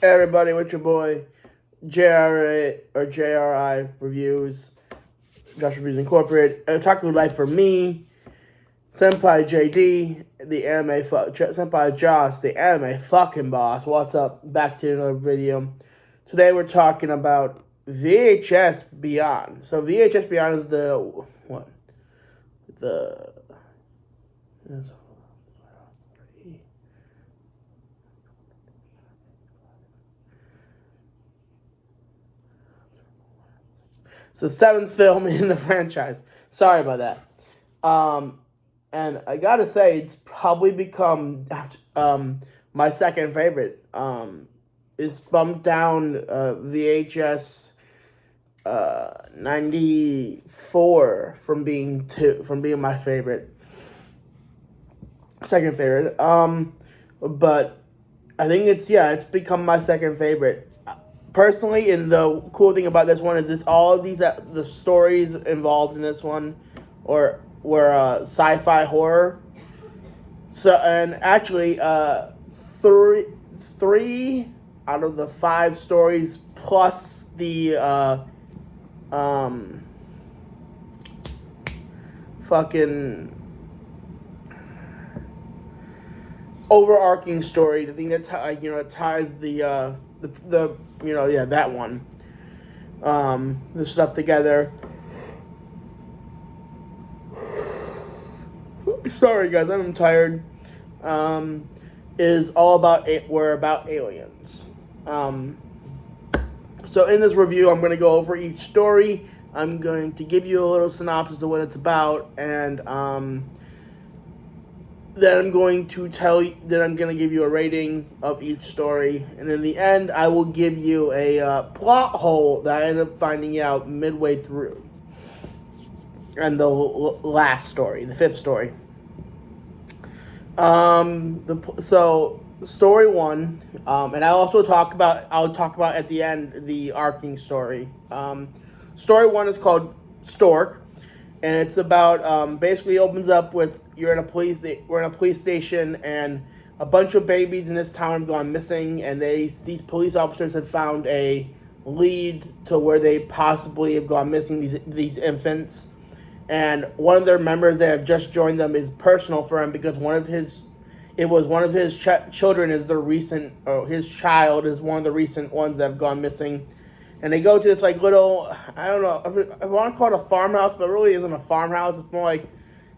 Hey everybody, with your boy JRA or JRI Reviews, Josh Reviews Incorporated. Otaku Life for me, Senpai JD, the anime Senpai Josh, the anime fucking boss. What's up? Back to another video. Today we're talking about VHS Beyond. So VHS Beyond is the it's the seventh film in the franchise. Sorry about that. And I gotta say, it's probably become my second favorite. It's bumped down VHS 94 from being my favorite, second favorite. But I think it's become my second favorite. Personally, and the cool thing about this one is all of these the stories involved in this one were sci-fi horror. So, and actually, three out of the 5 stories plus the fucking overarching story, the thing that ties that one, the stuff together. Sorry guys, I'm tired. Is all about aliens. So in this review, I'm going to go over each story. I'm going to give you a little synopsis of what it's about, and then I'm going to give you a rating of each story, and in the end, I will give you a plot hole that I ended up finding out midway through, and the last story, the 5th story. So story 1, and I'll talk about at the end the arcing story. Story 1 is called Stork, and it's about basically opens up with we're in a police station, and a bunch of babies in this town have gone missing, and these police officers have found a lead to where they possibly have gone missing, these infants. And one of their members that have just joined them is personal for him because one of his children is his child is one of the recent ones that have gone missing. And they go to this little, I don't know, I want to call it a farmhouse, but it really isn't a farmhouse. It's more like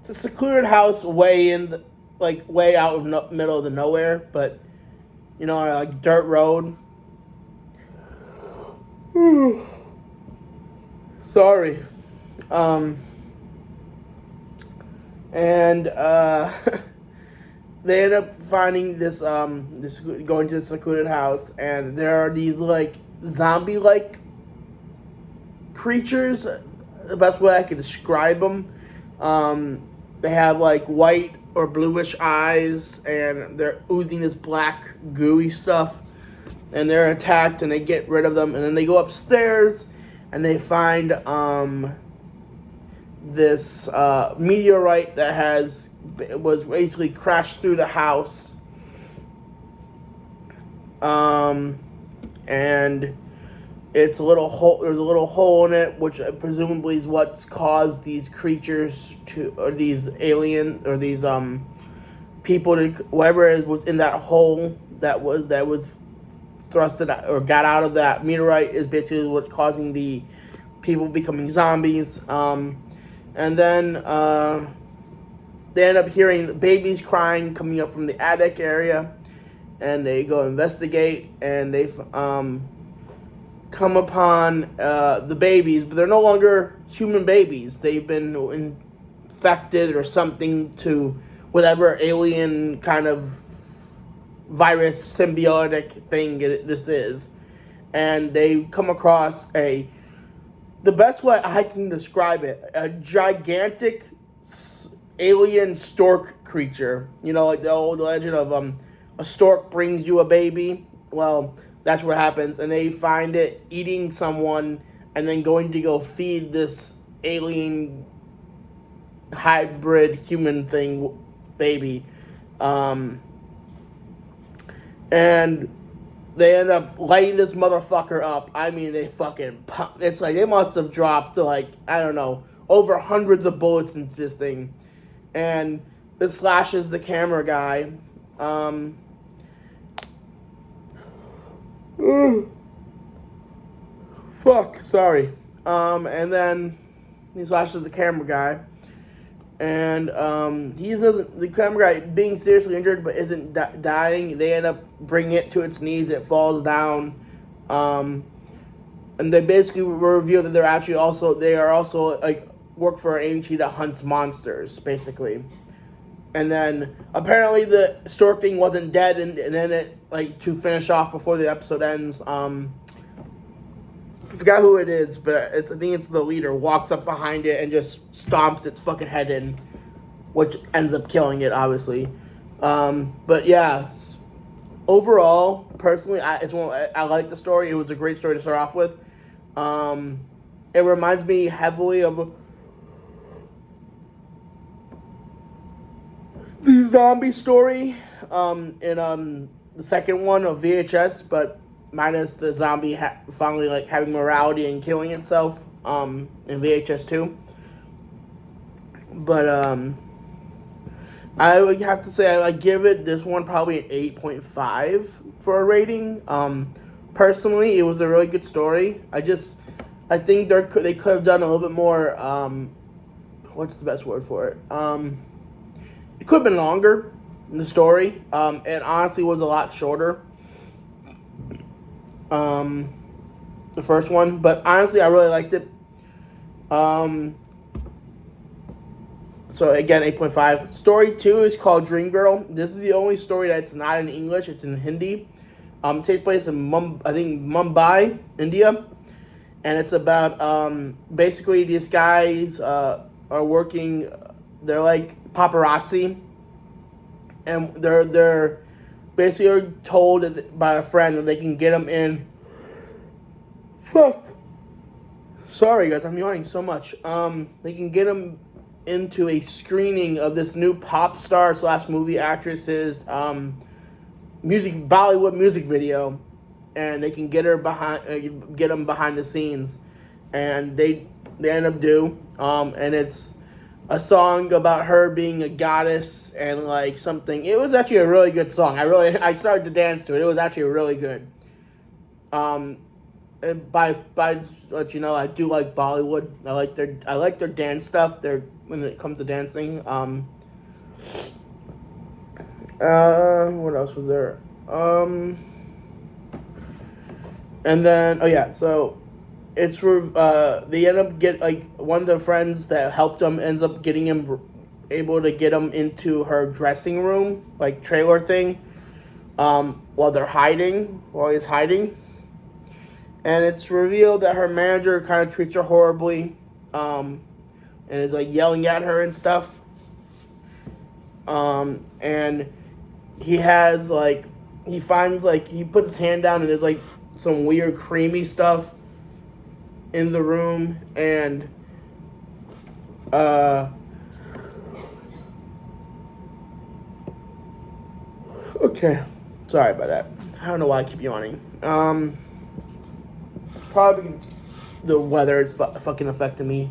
it's a secluded house way out of middle of the nowhere, but dirt road. Sorry. And they end up finding this going to this secluded house, and there are these zombie-like creatures. The best way I can describe them. They have white or bluish eyes, and they're oozing this black gooey stuff, and they're attacked, and they get rid of them, and then they go upstairs, and they find this meteorite that was basically crashed through the house, and it's a little hole. There's a little hole in it, which presumably is what's caused these creatures or these alien, or these people to whatever it was in that hole that was thrusted out, or got out of that meteorite, is basically what's causing the people becoming zombies. And then they end up hearing babies crying coming up from the attic area, and they go investigate, and come upon the babies, but they're no longer human babies. They've been infected or something to whatever alien kind of virus symbiotic thing this is. And they come across the best way I can describe it, a gigantic alien stork creature. You know, like the old legend of a stork brings you a baby. Well, that's what happens, and they find it eating someone and then going to go feed this alien hybrid human thing baby. And they end up lighting this motherfucker up. I mean, they fucking it's like they must have dropped like, I don't know, over hundreds of bullets into this thing. And it slashes the camera guy. Sorry. And then he slashes the camera guy. And the camera guy being seriously injured but isn't dying. They end up bringing it to its knees. It falls down. And they basically reveal that they are also like work for an agency that hunts monsters, basically. And then apparently the stork thing wasn't dead, and then it, like, to finish off before the episode ends, I forgot who it is, but I think it's the leader, walks up behind it and just stomps its fucking head in, which ends up killing it, obviously. But yeah, overall, personally, I like the story. It was a great story to start off with. It reminds me heavily of the zombie story in the second one of VHS, but minus the zombie finally like having morality and killing itself in VHS 2. But I would have to say I give this one probably an 8.5 for a rating. Personally, it was a really good story. I think they could have done a little bit more. What's the best word for it? It could have been longer in the story. It honestly was a lot shorter. The first one, but honestly, I really liked it. So again, 8.5. Story 2 is called Dream Girl. This is the only story that's not in English. It's in Hindi. It takes place in Mumbai, India, and it's about basically these guys are working. They're like paparazzi, and they're basically told by a friend that they can get them in. Fuck. Sorry guys, I'm yawning so much. They can get them into a screening of this new pop star / movie actress's Bollywood music video, and they can get them behind the scenes, and they end up and it's a song about her being a goddess and like something. It was actually a really good song. I started to dance to it. It was actually really good. And by let you know, I do like Bollywood. I like their dance stuff. When it comes to dancing. What else was there? And then so it's they end up one of the friends that helped him ends up able to get him into her dressing room, like trailer thing, while he's hiding. And it's revealed that her manager kind of treats her horribly, and is like yelling at her and stuff. And he puts his hand down and there's like some weird creamy stuff in the room, and okay, sorry about that. I don't know why I keep yawning. Probably the weather is fucking affecting me.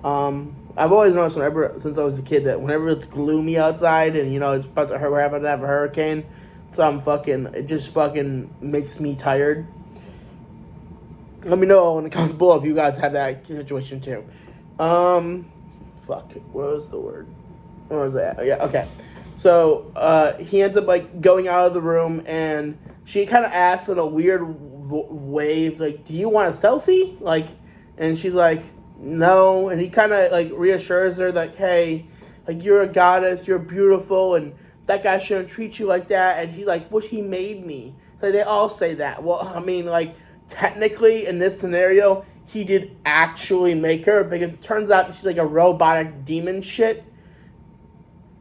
I've always noticed since I was a kid that whenever it's gloomy outside and it's about to we're about to have a hurricane, it just fucking makes me tired. Let me know in the comments below if you guys have that situation too. What was the word? Where was that? Yeah, okay. So he ends up like going out of the room, and she kind of asks in a weird waves like, "Do you want a selfie?" Like, and she's like, "No," and he kind of like reassures her that, "Hey, like you're a goddess, you're beautiful, and that guy shouldn't treat you like that." And she's like, "Well, he made me." So they all say that. Well, I mean, like technically in this scenario, he did actually make her because it turns out she's like a robotic demon shit,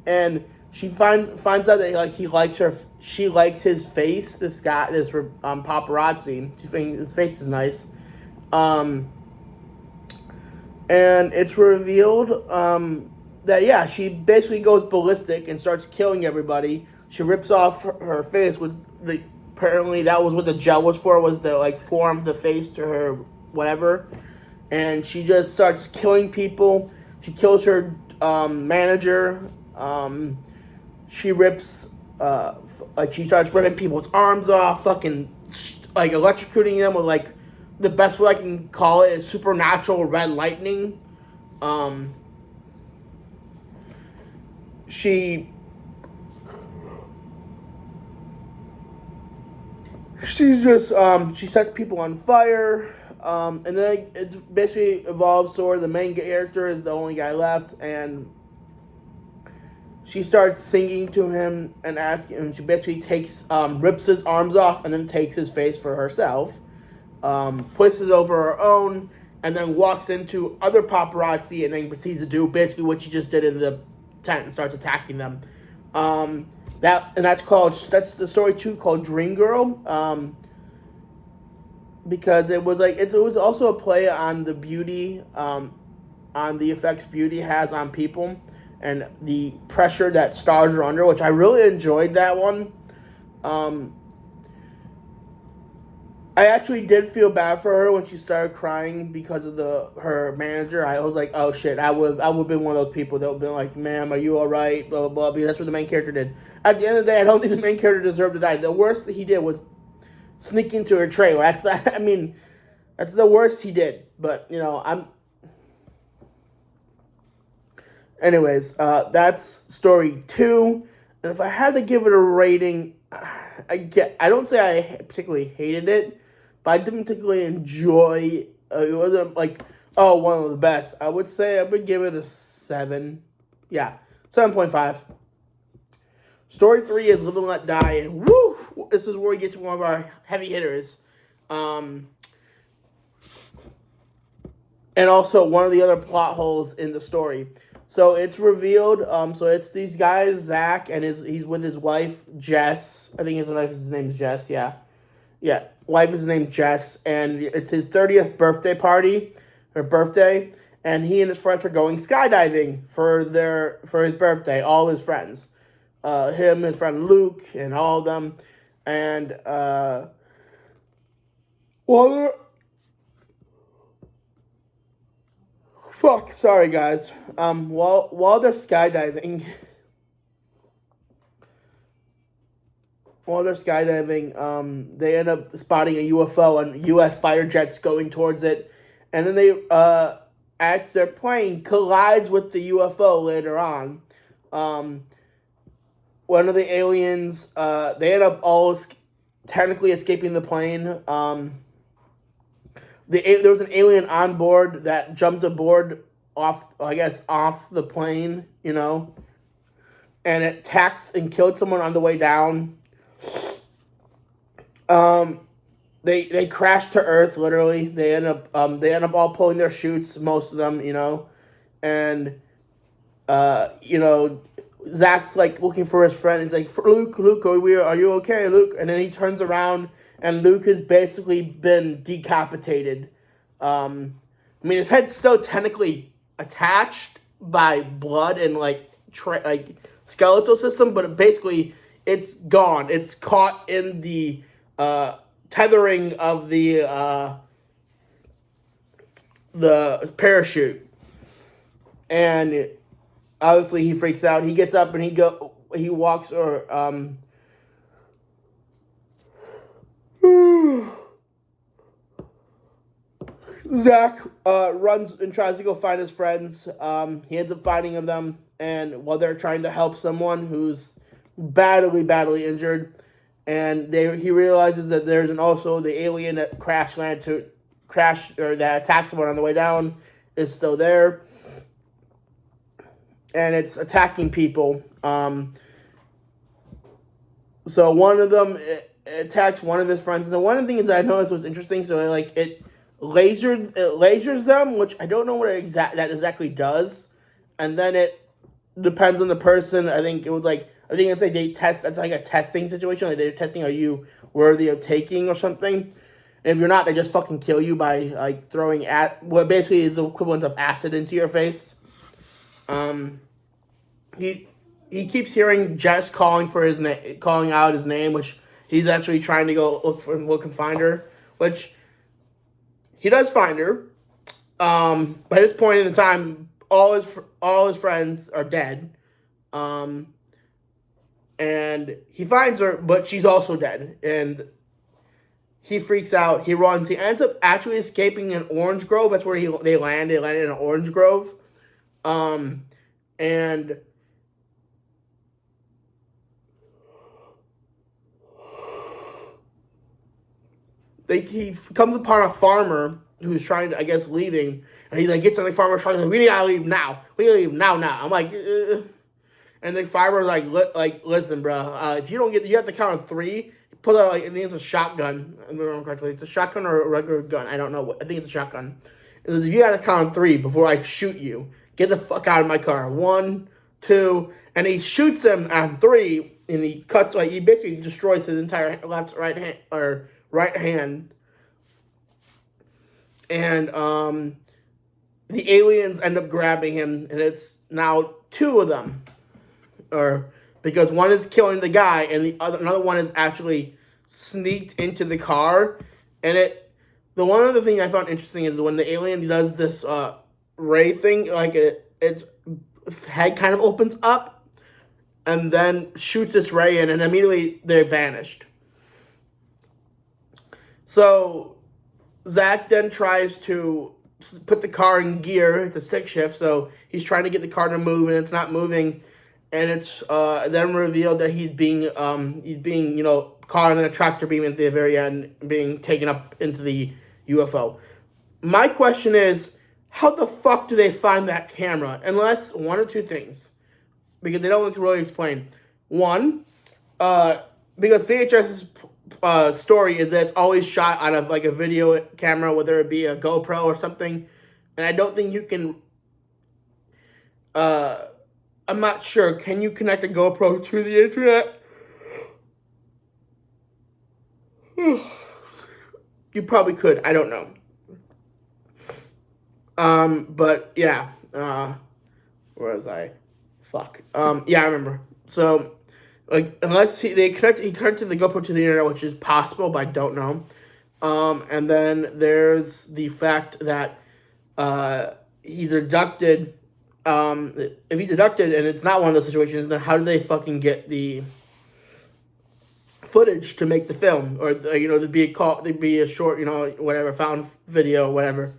and she finds out that like he likes her. She likes his face. This guy, this paparazzi. She thinks his face is nice. And it's revealed that, yeah, she basically goes ballistic and starts killing everybody. She rips off her face with the, apparently that was what the gel was for, was to like form the face to her whatever. And she just starts killing people. She kills her manager. She rips like she starts ripping people's arms off, fucking like electrocuting them with like the best way I can call it is supernatural red lightning. She's just she sets people on fire. And then it basically evolves to where the main character is the only guy left, and she starts singing to him and asking him. She basically takes rips his arms off and then takes his face for herself. Puts it over her own, and then walks into other paparazzi and then proceeds to do basically what she just did in the tent and starts attacking them. That's the story 2 called Dream Girl. Because it was also a play on the beauty, on the effects beauty has on people and the pressure that stars are under, which I really enjoyed that one. I actually did feel bad for her when she started crying because of her manager. I was like, oh shit, I would have been one of those people that would have been like, ma'am, are you alright? Blah, blah, blah. Because that's what the main character did. At the end of the day, I don't think the main character deserved to die. The worst that he did was sneak into her trailer. That's the worst he did. But, anyways, that's story 2. And if I had to give it a rating, I don't say I particularly hated it, but I didn't particularly enjoy. It wasn't like, one of the best. I would say I would give it a 7. Yeah, 7.5. Story 3 is Live and Let Die, and woo! This is where we get to one of our heavy hitters. And also one of the other plot holes in the story. So it's revealed, so it's these guys, Zach, and he's with his wife, Jess. I think his name is Jess, yeah. Yeah, wife is named Jess, and it's his 30th birthday party, and he and his friends are going skydiving for his birthday, all his friends. Him, his friend Luke, and all of them. And, sorry guys. While they're skydiving, they end up spotting a UFO and U.S. fighter jets going towards it, and then their plane collides with the UFO later on. One of the aliens, they end up all technically escaping the plane. There was an alien on board that jumped aboard off the plane, and it attacked and killed someone on the way down. They crashed to Earth, literally. They end up all pulling their chutes, most of them, and Zach's like looking for his friend. He's like, Luke, are you okay, Luke? And then he turns around, and Luke has basically been decapitated. His head's still technically attached by blood and skeletal system, but it's gone. It's caught in the tethering of the parachute, and obviously he freaks out. He gets up and he walks Zach runs and tries to go find his friends. He ends up finding them, and while they're trying to help someone who's badly injured, and he realizes that there's also the alien that that attacks someone on the way down is still there, and it's attacking people. So one of them attacks one of his friends, and then one of the things I noticed was interesting. So it lasers them, which I don't know what that exactly does, and then it depends on the person. I think it's like they test. That's like a testing situation. Like they're testing, are you worthy of taking or something? And if you're not, they just fucking kill you by like throwing what basically is the equivalent of acid into your face. He keeps hearing Jess calling out his name, which he's actually trying to go look and find her, which he does find her. By this point in the time, all his friends are dead. And he finds her, but she's also dead. And he freaks out. He runs. He ends up actually escaping an orange grove. That's where they land. They landed in an orange grove. And he comes upon a farmer who's trying to, I guess, leaving. And he gets on the farmer's truck and like, we gotta leave now. We gotta leave now. I'm like, And the farmer's like, listen, bro, if you don't you have to count on 3. He pulls out, I think it's a shotgun. I don't remember correctly. It's a shotgun or a regular gun. I don't know. I think it's a shotgun. It says, if you have to count on 3 before I shoot you, get the fuck out of my car. 1, 2, and he shoots him on 3, and he he basically destroys his entire right hand. And the aliens end up grabbing him, and it's now 2 of them. Because one is killing the guy, and another one is actually sneaked into the car. And the one other thing I found interesting is when the alien does this ray thing, like its head kind of opens up, and then shoots this ray in, and immediately they're vanished. So Zach then tries to put the car in gear. It's a stick shift, so he's trying to get the car to move, and it's not moving. And it's then revealed that he's being caught in a tractor beam at the very end, being taken up into the UFO. My question is, how the fuck do they find that camera? Unless one or two things, because they don't like to really explain. One, because VHS's story is that it's always shot out of like a video camera, whether it be a GoPro or something, and I don't think you can. I'm not sure. Can you connect a GoPro to the internet? You probably could. I don't know. But yeah. Where was I? Fuck. Yeah, I remember. So, like, unless he connected the GoPro to the internet, which is possible, but I don't know. And then there's the fact that he's abducted. If he's abducted and it's not one of those situations, then how do they fucking get the footage to make the film, or there'd be a short, whatever, found video, whatever.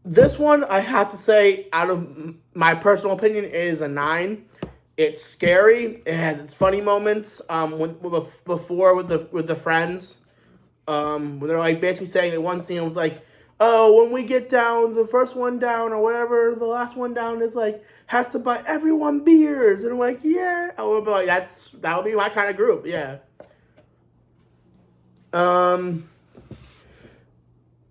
This one I have to say, out of my personal opinion, it is a 9. It's scary. It has its funny moments. Before with the friends, when they're like basically saying one scene was like, oh, when we get down, the first one down or whatever, the last one down is like, has to buy everyone beers. And I'm like, yeah. I would be like, that would be my kind of group, yeah.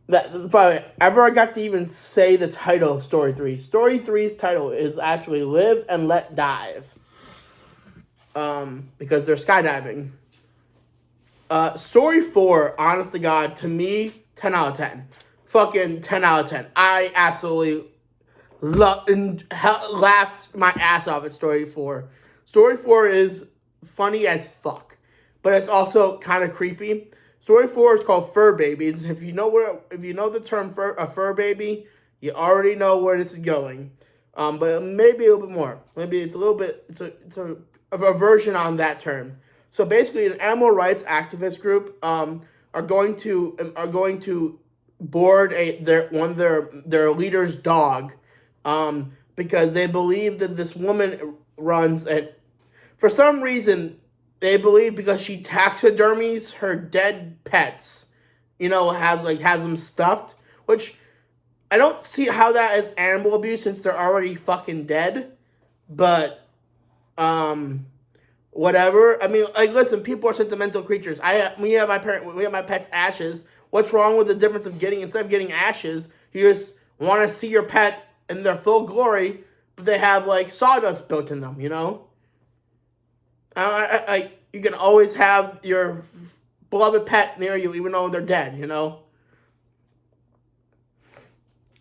That probably ever I got to even say the title of Story 3. Story 3's title is actually Live and Let Dive. Because they're skydiving. Story 4, honest to God, to me, 10 out of 10. Fucking 10 out of 10. I absolutely laughed my ass off at Story 4. Story 4 is funny as fuck, but it's also kind of creepy. Story 4 is called Fur Babies, and if you know the term fur baby, you already know where this is going. But maybe a little bit more. Maybe it's a little bit. It's a version on that term. So basically, an animal rights activist group are going to board their leader's dog, because they believe that this woman runs for some reason they believe because she taxidermies her dead pets, has them stuffed, which I don't see how that is animal abuse since they're already fucking dead. But whatever. I mean, like, listen, people are sentimental creatures. We have my pet's ashes. What's wrong with the difference of instead of getting ashes, you just want to see your pet in their full glory, but they have like sawdust built in them, you can always have your beloved pet near you, even though they're dead,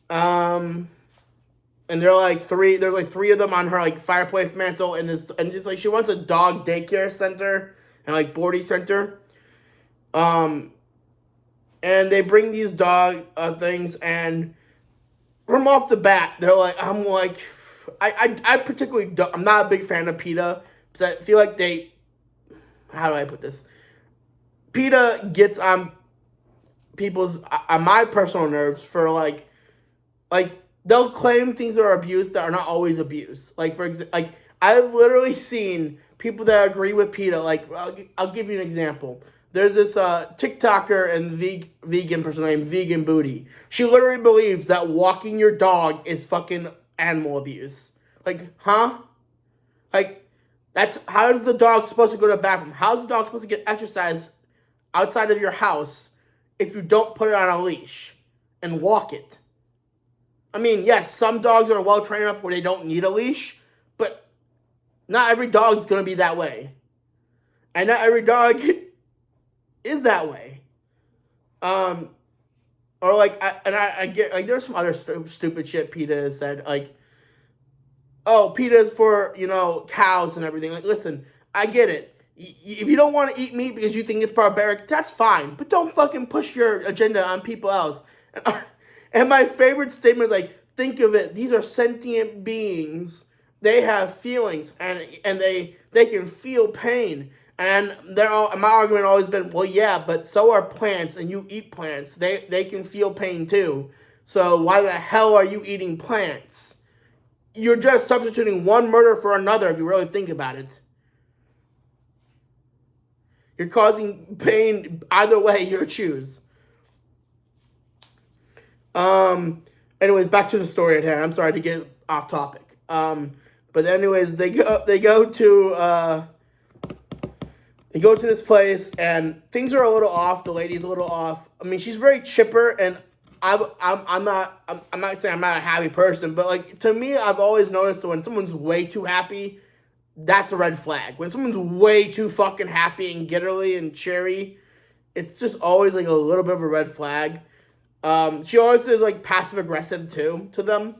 And there's like three of them on her like fireplace mantle, and just like she wants a dog daycare center and like boarding center. And they bring these dog things, and from off the bat, I'm not a big fan of PETA because I feel like how do I put this? PETA gets on my personal nerves for like they'll claim things are abuse that are not always abuse. Like, for example, like I've literally seen people that agree with PETA. Like, I'll give you an example. There's this TikToker and vegan person named Vegan Booty. She literally believes that walking your dog is fucking animal abuse. Like, huh? Like, how is the dog supposed to go to the bathroom? How's the dog supposed to get exercise outside of your house if you don't put it on a leash and walk it? I mean, yes, some dogs are well trained enough where they don't need a leash, but not every dog is going to be that way. And not every dog is that way. Or like, I get, like, there's some other stupid shit PETA has said, like, oh, PETA is for, cows and everything. Like, listen, I get it. If you don't want to eat meat because you think it's barbaric, that's fine. But don't fucking push your agenda on people else. And my favorite statement is like, think of it. These are sentient beings. They have feelings, and they can feel pain. And my argument always been, well, yeah, but so are plants, and you eat plants. They can feel pain too. So why the hell are you eating plants? You're just substituting one murder for another if you really think about it. You're causing pain either way you choose. Anyways, back to the story at hand. I'm sorry to get off topic. But anyways, they go to this place, and things are a little off. The lady's a little off. I mean, she's very chipper, and I'm not saying I'm not a happy person, but like, to me, I've always noticed that when someone's way too happy, that's a red flag. When someone's way too fucking happy and gitterly and cheery, it's just always like a little bit of a red flag. She always is like passive aggressive too to them,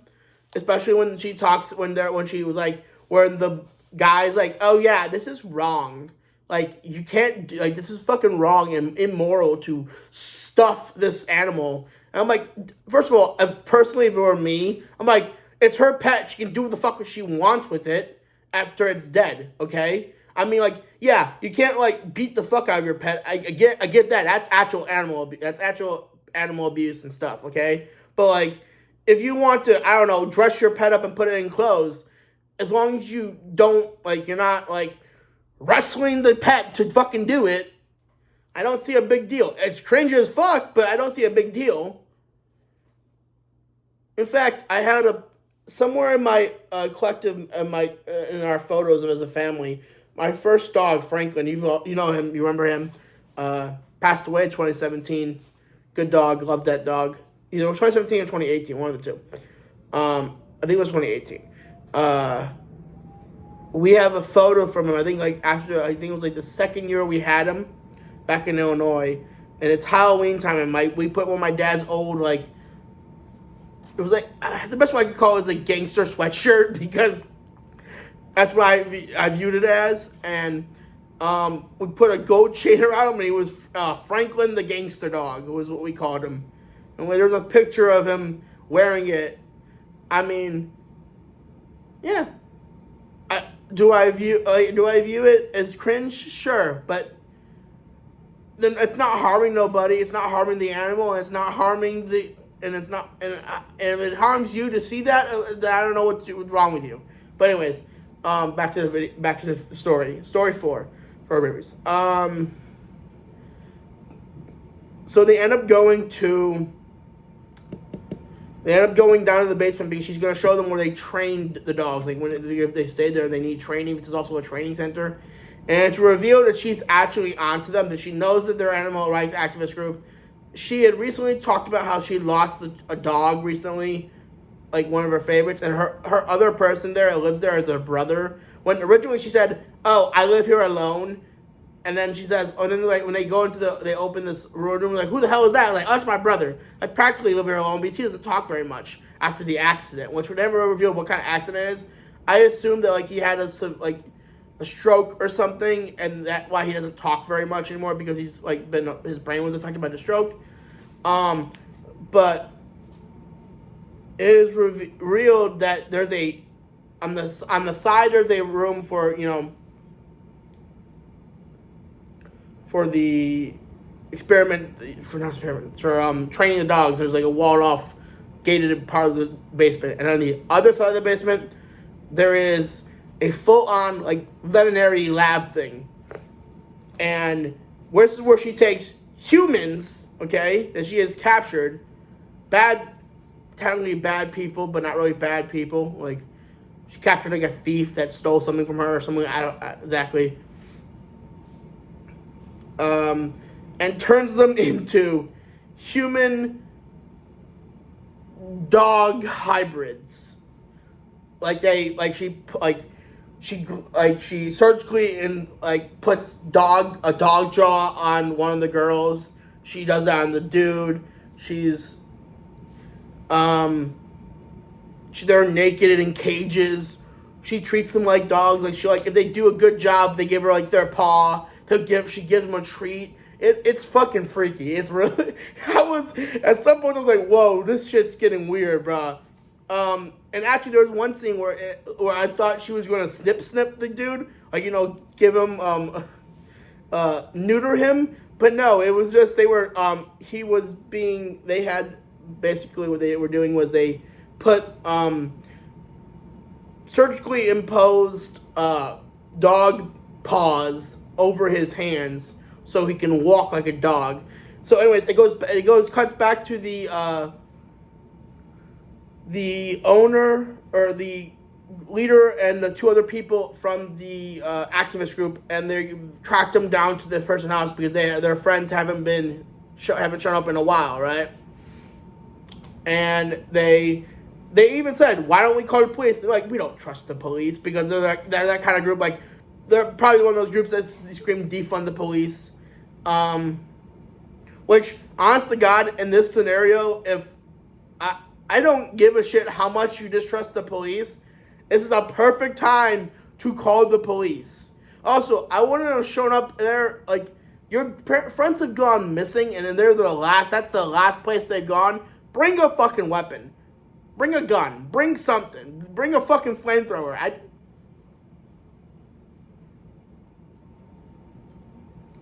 especially when she talks when she was like, where the guy's like, oh yeah, this is wrong. Like, you can't do, like, this is fucking wrong and immoral to stuff this animal. And I'm like, first of all, personally, if it were me, I'm like, it's her pet. She can do what the fuck she wants with it after it's dead, okay? I mean, like, yeah, you can't, like, beat the fuck out of your pet. I get that. That's actual animal abuse. That's actual animal abuse and stuff, okay? But, like, if you want to, I don't know, dress your pet up and put it in clothes, as long as you don't, like, you're not, like, wrestling the pet to fucking do it, I don't see a big deal. It's cringe as fuck, but I don't see a big deal. In fact, I had somewhere in my collective, in our photos of as a family, my first dog, Franklin, you know him, you remember him, passed away in 2017. Good dog, loved that dog. Either 2017 or 2018, one of the two. I think it was 2018. We have a photo from him, I think it was like the second year we had him back in Illinois. And it's Halloween time, and we put one of my dad's old, like, it was like, the best way I could call it is a gangster sweatshirt, because that's what I viewed it as. And we put a gold chain around him, and he was Franklin the Gangster Dog, was what we called him. And when there's a picture of him wearing it, I mean, yeah. Do I view it as cringe? Sure, but then it's not harming nobody. It's not harming the animal. And it's not harming and if it harms you to see that, then I don't know what's wrong with you. But anyways, back to the story. Story 4. Fur babies. So they end up going down to the basement because she's going to show them where they trained the dogs. Like, if they stay there, they need training. This is also a training center. And it's revealed that she's actually onto them, that she knows that they're animal rights activist group. She had recently talked about how she lost a dog recently, like one of her favorites, and her other person there that lives there is her brother. When originally she said, "Oh, I live here alone," and then she says, "Oh," and then like when they go into they open this room, like, "Who the hell is that?" Like, "Oh, that's my brother. I practically live here alone," because he doesn't talk very much after the accident, which would never reveal what kind of accident it is. I assume that like he had a stroke or something, and that's why he doesn't talk very much anymore, because he's like his brain was affected by the stroke. But it is revealed that there's on the side there's a room for for the training the dogs. There's like a walled off gated part of the basement, and on the other side of the basement there is a full-on like veterinary lab thing, and this is where she takes humans, okay, that she has captured, technically bad people, but not really bad people. Like, she captured like a thief that stole something from her or something. I don't exactly. And turns them into human dog hybrids. She surgically puts a dog jaw on one of the girls. She does that on the dude. They're naked and in cages. She treats them like dogs. If they do a good job, they give her like their paw. She gives them a treat. It's fucking freaky. It's really. At some point I was like, whoa, this shit's getting weird, bro. And actually, there was one scene where I thought she was going to snip the dude, give him neuter him, but no, it was just they had basically what they were doing was they put surgically imposed dog paws over his hands so he can walk like a dog. So anyways, cuts back to the owner or the leader and the two other people from the activist group, and they tracked them down to the person's house because their friends haven't shown up in a while, right? And they even said, "Why don't we call the police?" They're like, "We don't trust the police," because they're that kind of group. Like, they're probably one of those groups that scream defund the police. Which, honest to God, in this scenario, if I don't give a shit how much you distrust the police, this is a perfect time to call the police. Also, I wouldn't have shown up there, like, your friends have gone missing, and then that's the last place they've gone. Bring a fucking weapon. Bring a gun. Bring something. Bring a fucking flamethrower.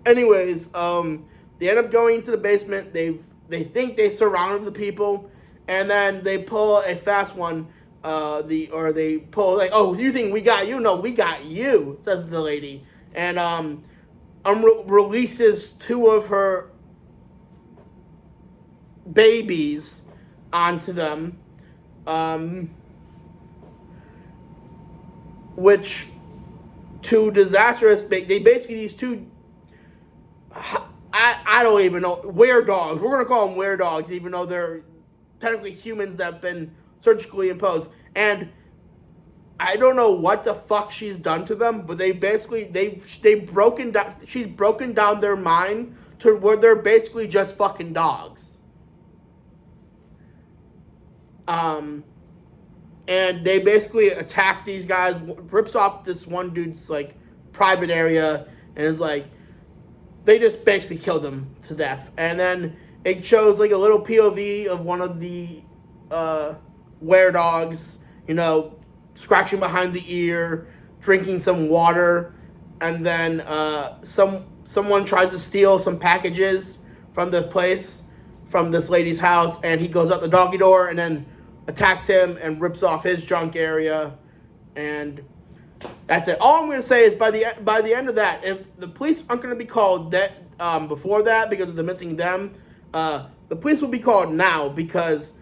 Anyways, they end up going into the basement. They think they surrounded the people, and then they pull a fast one. They pull like, "Oh, you think we got you? No, we got you," says the lady, and releases two of her babies onto them, which to disastrous. They basically these two. I don't even know, were-dogs. We're gonna call them were-dogs, even though they're technically humans that have been surgically imposed. And I don't know what the fuck she's done to them, but they've broken down. She's broken down their mind to where they're basically just fucking dogs. And they basically attack these guys, rips off this one dude's like private area, and is like, they just basically killed them to death. And then it shows like a little POV of one of the were-dogs, scratching behind the ear, drinking some water, and then someone tries to steal some packages from the place, from this lady's house, and he goes out the doggy door and then attacks him and rips off his junk area. And That's it. All I'm going to say is by the end of that, if the police aren't going to be called that before that because of the missing them, the police will be called now because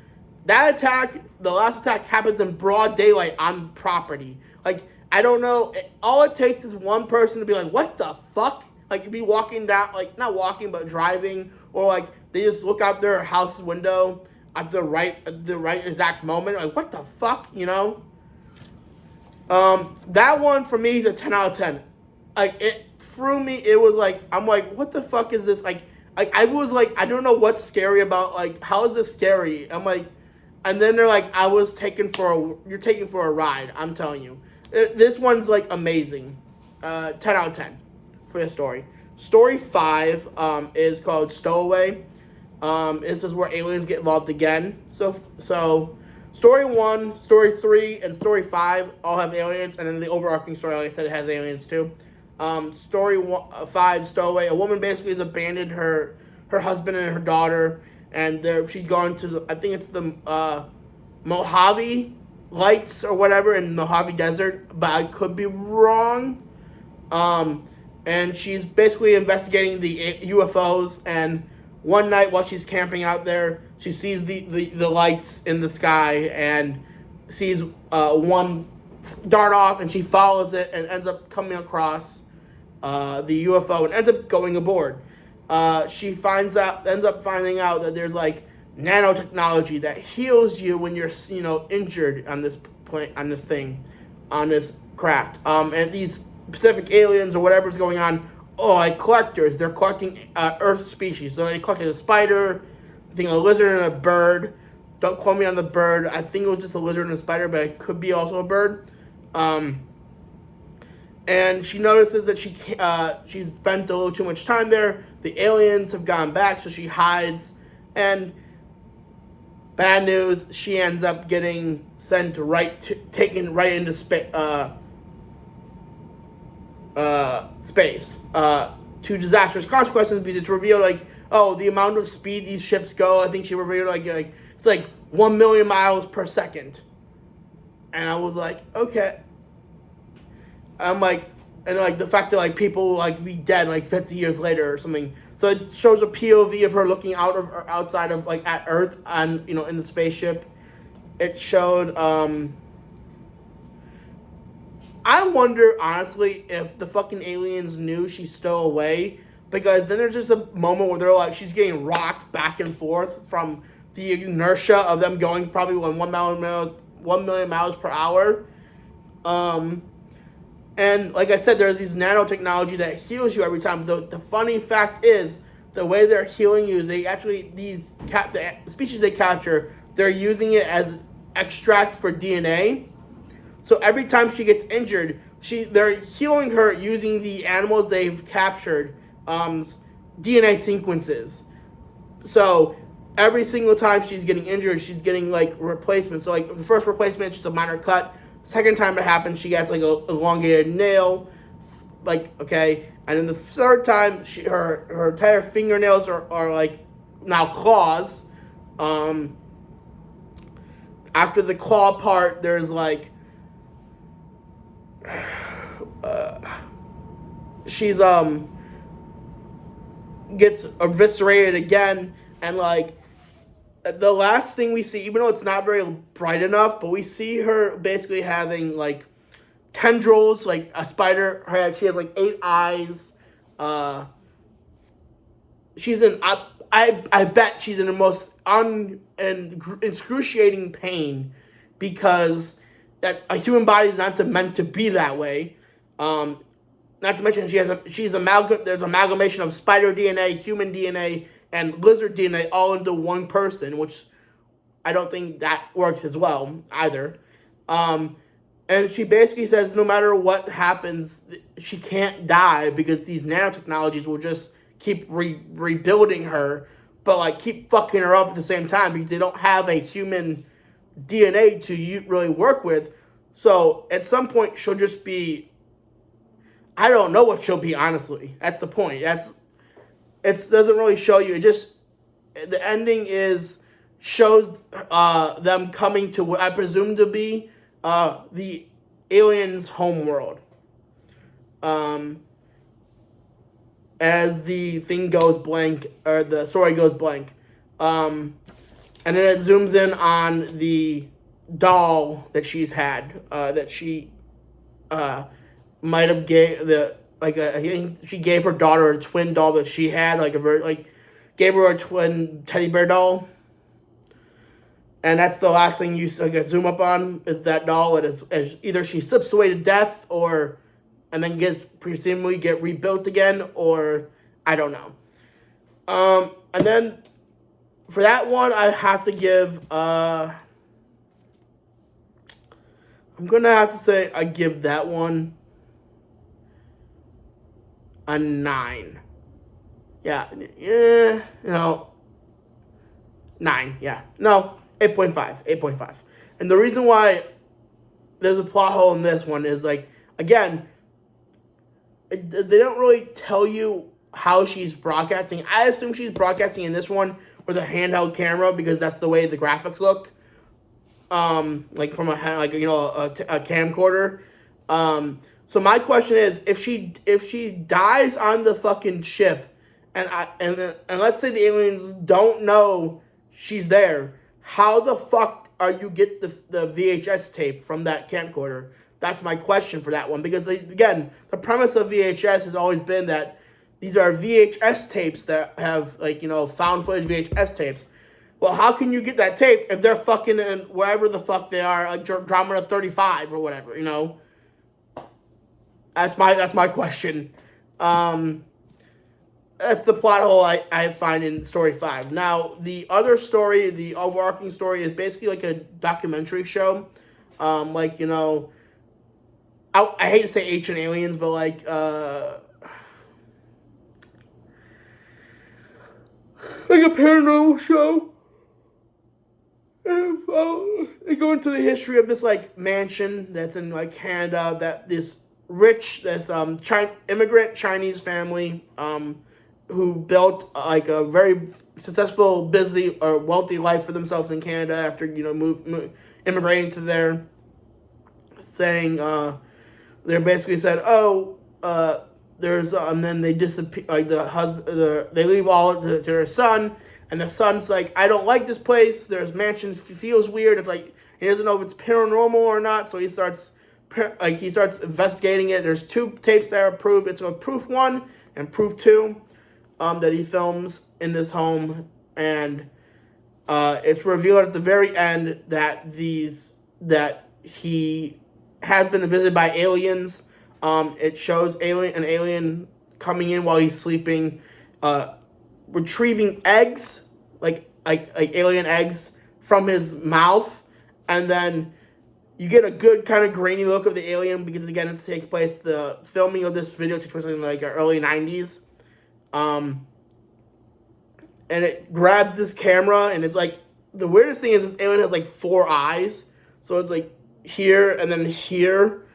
that attack, the last attack, happens in broad daylight on property. Like, I don't know. All it takes is one person to be like, "What the fuck?" Like, you'd be walking down, like not walking but driving, or like they just look out their house window at the right exact moment. Like, what the fuck, you know? That one for me is a 10 out of 10. Like, it threw me. It was like, I'm like, what the fuck is this? Like I was like, I don't know what's scary about, like, how is this scary? I'm like, and then they're like, you're taken for a ride. I'm telling you, this one's like amazing. 10 out of 10 for this story. Story 5 is called Stowaway. This is where aliens get involved again. So story 1, story 3, and story 5 all have aliens, and then the overarching story, like I said, it has aliens too. Story 5, Stowaway. A woman basically has abandoned her husband and her daughter, and she's gone to I think it's the Mojave Lights or whatever in the Mojave Desert, but I could be wrong. And she's basically investigating the UFOs, and one night while she's camping out there, she sees the lights in the sky and sees one dart off, and she follows it and ends up coming across the UFO and ends up going aboard. She ends up finding out that there's like nanotechnology that heals you when you're injured on this craft. And these Pacific aliens or whatever's going on, like collectors, they're collecting Earth species. So they collected a spider, I think a lizard and a bird. Don't quote me on the bird. I think it was just a lizard and a spider, but it could be also a bird. And she notices that she's spent a little too much time there. The aliens have gone back, so she hides. And bad news, she ends up getting taken right into space. To disastrous consequences, because it's revealed the amount of speed these ships go. I think she revealed it's like 1 million miles per second. And I was like, okay. I'm like, and like the fact that people will be dead 50 years later or something. So it shows a POV of her looking outside of at Earth and in the spaceship. It showed. I wonder honestly if the fucking aliens knew she's still away, because then there's just a moment where she's getting rocked back and forth from the inertia of them going probably 1 million miles per hour. And like I said, there's these nanotechnology that heals you every time. The funny fact is, the way they're healing you is the species they capture, they're using it as extract for DNA. So every time she gets injured, they're healing her using the animals they've captured, DNA sequences. So every single time she's getting injured, she's getting replacements. So the first replacement, just a minor cut. Second time it happens, she gets a elongated nail, okay. And then the third time, her entire fingernails are now claws. After the claw part, there's she's gets eviscerated again, and the last thing we see, even though it's not very bright enough, but we see her basically having tendrils, like a spider. She has 8 eyes. She's in. I bet she's in the most excruciating pain, because that a human body is not meant to be that way. Not to mention there's amalgamation of spider DNA, human DNA, and lizard DNA all into one person, which I don't think that works as well either. And she basically says no matter what happens, she can't die, because these nanotechnologies will just keep rebuilding her, but keep fucking her up at the same time, because they don't have a human DNA to really work with. So at some point she'll just be, I don't know what she'll be, honestly. That's the point. It doesn't really show you. The ending shows them coming to what I presume to be the aliens' homeworld. As the thing goes blank, or the story goes blank. And then it zooms in on the doll that she's had, that she might have I think she gave her daughter a twin doll that she had, gave her a twin teddy bear doll. And that's the last thing you zoom up on is that doll. It is either she slips away to death, and then presumably get rebuilt again, or I don't know. And then for that one, I have to give. I'm gonna have to say I give that one a 9. Yeah, 9. Yeah, no, 8.5. 8.5. And the reason why there's a plot hole in this one is again, they don't really tell you how she's broadcasting. I assume she's broadcasting in this one with a handheld camera because that's the way the graphics look. From a camcorder. So my question is, if she dies on the fucking ship, and let's say the aliens don't know she's there, how the fuck are you get the VHS tape from that camcorder? That's my question for that one, because again, the premise of VHS has always been that these are VHS tapes that have found footage VHS tapes. Well, how can you get that tape if they're fucking in wherever the fuck they are, Andromeda 35 or whatever, That's my question. That's the plot hole I find in story 5. Now, the other story, the overarching story, is basically like a documentary show. I hate to say Ancient Aliens, but like a paranormal show. They go into the history of this mansion that's in Canada, that this immigrant Chinese family who built a very successful, busy or wealthy life for themselves in Canada after immigrating to there. Saying they basically said, there's and then they disappear. They leave all to their son. And the son's like, I don't like this place. There's mansions. Feels weird. It's he doesn't know if it's paranormal or not. So he starts investigating it. There's 2 tapes that are approved. It's proof 1 and proof 2 that he films in this home. And it's revealed at the very end that he has been visited by aliens. It shows an alien coming in while he's sleeping, retrieving eggs, like alien eggs from his mouth, and then you get a good kind of grainy look of the alien because again the filming of this video takes place in early 90s, and it grabs this camera, and it's the weirdest thing is this alien has 4 eyes, so it's here and then here,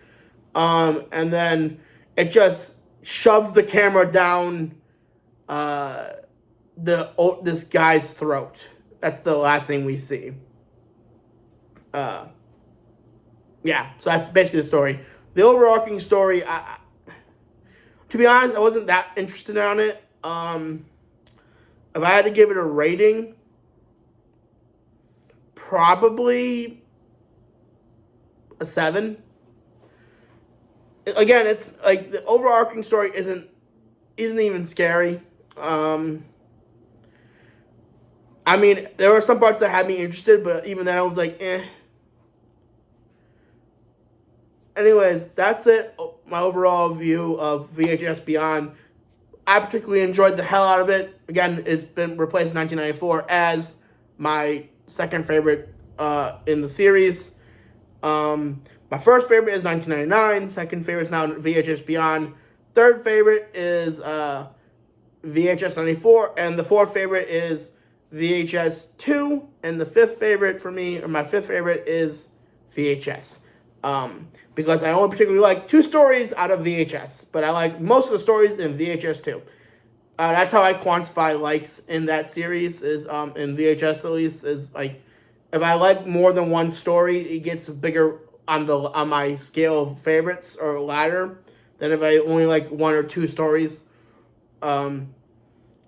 and then it just shoves the camera down this guy's throat. That's the last thing we see. So that's basically the story. The overarching story, to be honest, I wasn't that interested in it. If I had to give it a rating, probably a 7. Again, it's the overarching story isn't even scary. I mean, there were some parts that had me interested, but even then I was eh. Anyways, that's it. My overall view of VHS Beyond. I particularly enjoyed the hell out of it. Again, it's been replaced in 1994 as my second favorite in the series. My first favorite is 1999. Second favorite is now VHS Beyond. Third favorite is VHS 94. And the fourth favorite is VHS 2. And the fifth favorite for me, or my fifth favorite, is VHS. Because I only particularly like 2 stories out of VHS. But I like most of the stories in VHS 2. That's how I quantify likes in that series, is in VHS at least, is if I like more than one story, it gets a bigger on my scale of favorites or ladder than if I only like one or two stories.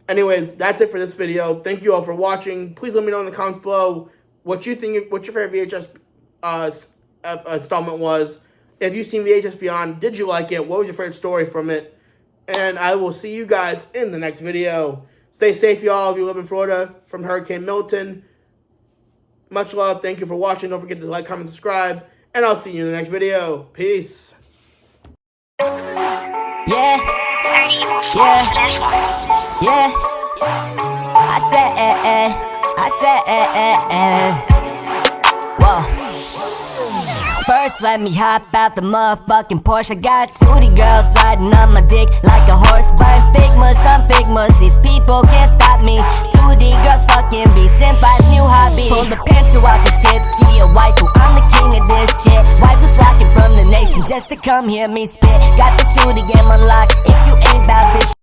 Anyways, that's it for this video. Thank you all for watching. Please let me know in the comments below what you think, what your favorite VHS installment was. If you've seen VHS Beyond, did you like it? What was your favorite story from it? And I will see you guys in the next video. Stay safe, y'all, if you live in Florida, from Hurricane Milton. Much love. Thank you for watching. Don't forget to like, comment, subscribe. And I'll see you in the next video. Peace. Yeah. I said, whoa. First, let me hop out the motherfucking Porsche. I got 2D girls riding on my dick like a horse. Burn Figmas on Figmas, these people can't stop me. 2D girls fucking be Senpai's new hobby. Pull the pencil out the shit to your waifu, I'm the king of this shit. Waifu's rocking from the nation just to come hear me spit. Got the 2D game unlocked, if you ain't about this